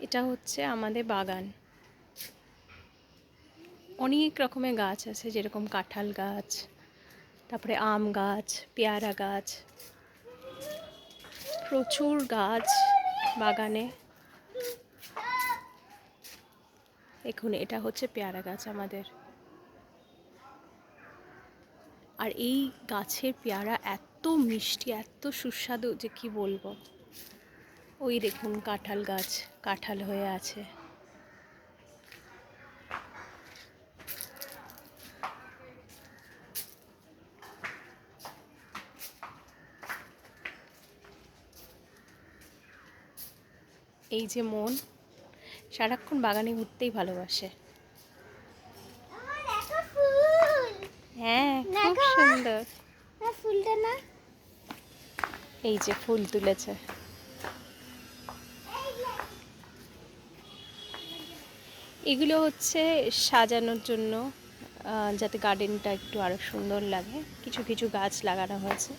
এটা হচ্ছে আমাদের বাগান। অনেক রকমের গাছ আছে, যেরকম কাঁঠাল গাছ, তারপরে আম গাছ, পেয়ারা গাছ, প্রচুর গাছ বাগানে। দেখুন, এটা হচ্ছে পেয়ারা গাছ আমাদের। আর এই গাছের পেয়ারা এত মিষ্টি, এত সুস্বাদু যে কি বলবো। ওই দেখুন কাঁঠাল গাছ, কাঁঠাল হয়ে আছে। এই যে মন সারাক্ষণ বাগানে ঘুরতেই ভালোবাসে। হ্যাঁ, খুব সুন্দর। ফুলটা না, এই যে ফুল তুলেছে। এগুলো হচ্ছে সাজানোর জন্য, যাতে গার্ডেনটা একটু আরো সুন্দর লাগে। কিছু কিছু গাছ লাগানো হয়েছে।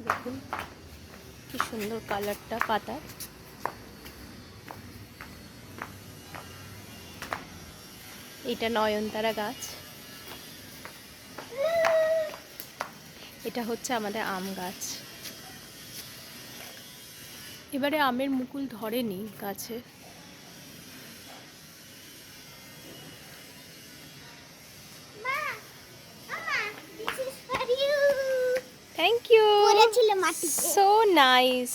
দেখুন কি সুন্দর কালারটা পাতার। এটা নয়নতারা গাছ। এটা হচ্ছে আমাদের আম গাছ। এবারে আমের মুকুল ধরেনি গাছে। Thank you, so nice.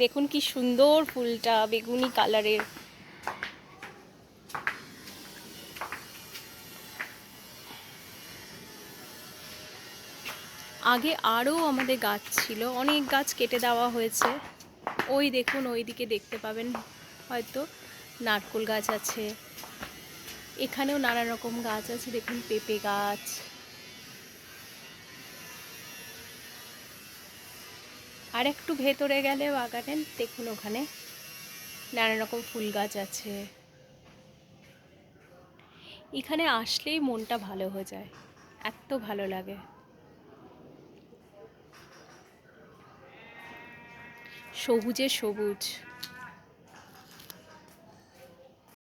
দেখুন কি সুন্দর ফুলটা, বেগুনি কালারের। আগে আরও আমাদের গাছ ছিল, অনেক গাছ কেটে দেওয়া হয়েছে। ওই দেখুন, ওই দিকে দেখতে পাবেন হয়তো নারকেল গাছ আছে। এখানেও নানা রকম গাছ আছে, দেখুন পেঁপে গাছ। আর একটু ভেতরে গেলে বাগানে দেখুন, ওখানে নানা রকম ফুল গাছ আছে। এখানে আসলেই মনটা ভালো হয়ে যায়, এত ভালো লাগে। সবুজে সবুজ।